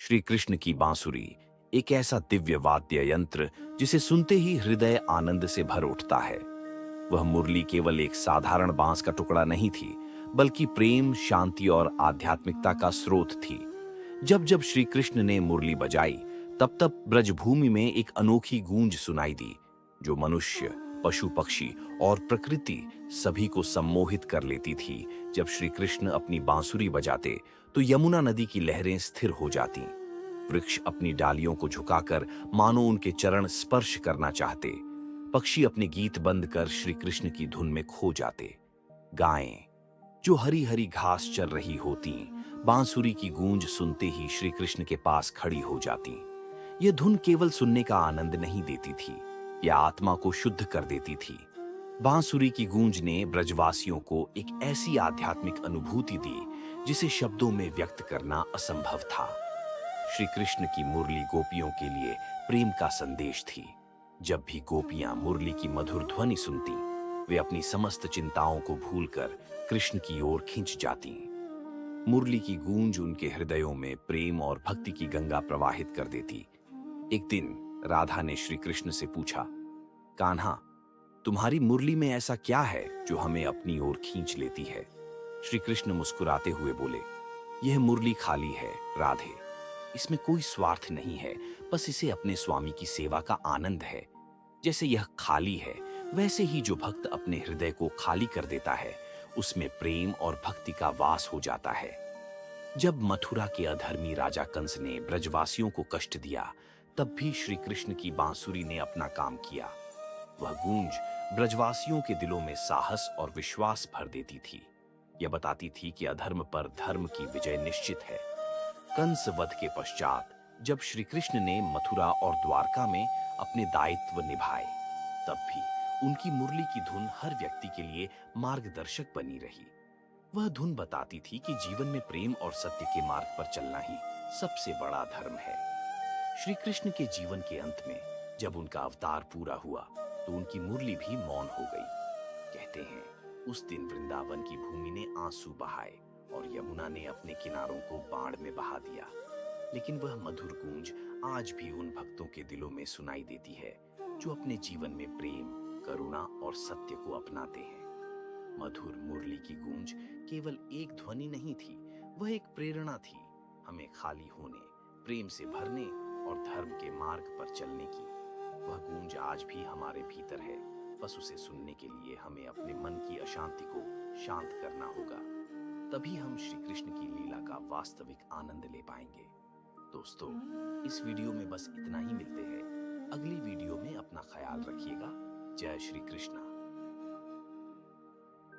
श्री कृष्ण की बांसुरी एक ऐसा दिव्य वाद्य यंत्र जिसे सुनते ही हृदय आनंद से भर उठता है। वह मुरली केवल एक साधारण बांस का टुकड़ा नहीं थी, बल्कि प्रेम, शांति और आध्यात्मिकता का स्रोत थी। जब जब श्री कृष्ण ने मुरली बजाई, तब तब ब्रजभूमि में एक अनोखी गूंज सुनाई दी, जो मनुष्य, पशु पक्षी और प्रकृति सभी को सम्मोहित कर लेती थी। जब श्री कृष्ण अपनी बांसुरी बजाते, तो यमुना नदी की लहरें स्थिर हो जाती। वृक्ष अपनी डालियों को झुकाकर मानो उनके चरण स्पर्श करना चाहते। पक्षी अपने गीत बंद कर श्री कृष्ण की धुन में खो जाते। गायें जो हरी हरी घास चर रही होती, बांसुरी की गूंज सुनते ही श्री कृष्ण के पास खड़ी हो जाती। यह धुन केवल सुनने का आनंद नहीं देती थी, यह आत्मा को शुद्ध कर देती थी। बांसुरी की गूंज ने ब्रजवासियों को एक ऐसी आध्यात्मिक अनुभूति दी जिसे शब्दों में व्यक्त करना असंभव था। श्री कृष्ण की मुरली गोपियों के लिए प्रेम का संदेश थी। जब भी गोपियां मुरली की मधुर ध्वनि सुनती, वे अपनी समस्त चिंताओं को भूलकर कृष्ण की ओर खिंच जाती। मुरली की गूंज उनके हृदयों में प्रेम और भक्ति की गंगा प्रवाहित कर देती। एक दिन राधा ने श्री कृष्ण से पूछा, कान्हा, तुम्हारी मुरली में ऐसा क्या है जो हमें अपनी ओर खींच लेती है? श्री कृष्ण मुस्कुराते हुए बोले, यह मुरली खाली है राधे, इसमें कोई स्वार्थ नहीं है, बस इसे अपने स्वामी की सेवा का आनंद है। जैसे यह खाली है, वैसे ही जो भक्त अपने हृदय को खाली कर देता है, उसमें प्रेम और भक्ति का वास हो जाता है। जब मथुरा के अधर्मी राजा कंस ने ब्रजवासियों को कष्ट दिया, तब भी श्री कृष्ण की बांसुरी ने अपना काम किया। वह गूंज ब्रजवासियों के दिलों में साहस और विश्वास भर देती थी। यह बताती थी कि अधर्म पर धर्म की विजय निश्चित है। कंस वध के पश्चात जब श्री कृष्ण ने मथुरा और द्वारका में अपने दायित्व निभाए, तब भी उनकी मुरली की धुन हर व्यक्ति के लिए मार्गदर्शक बनी रही। वह धुन बताती थी कि जीवन में प्रेम और सत्य के मार्ग पर चलना ही सबसे बड़ा धर्म है। श्री कृष्ण के जीवन के अंत में जब उनका अवतार पूरा हुआ, तो उनकी मुरली भी मौन हो गई। कहते हैं, उस दिन वृंदावन की भूमि ने आंसू बहाए और यमुना ने अपने किनारों को बाढ़ में बहा दिया। लेकिन वह मधुर गूंज आज भी उन भक्तों के दिलों में सुनाई देती है जो अपने जीवन में प्रेम, करुणा और सत्य को अपनाते हैं। मधुर मुरली की गूंज केवल एक ध्वनि नहीं थी, वह एक प्रेरणा थी, हमें खाली होने, प्रेम से भरने और धर्म के मार्ग पर चलने की। वह गूंज आज भी हमारे भीतर है, बस उसे सुनने के लिए हमें अपने मन की अशांति को शांत करना होगा। तभी हम श्री कृष्ण की लीला का वास्तविक आनंद ले पाएंगे। दोस्तों, इस वीडियो में बस इतना ही। मिलते हैं अगली वीडियो में। अपना ख्याल रखिएगा। जय श्री कृष्ण।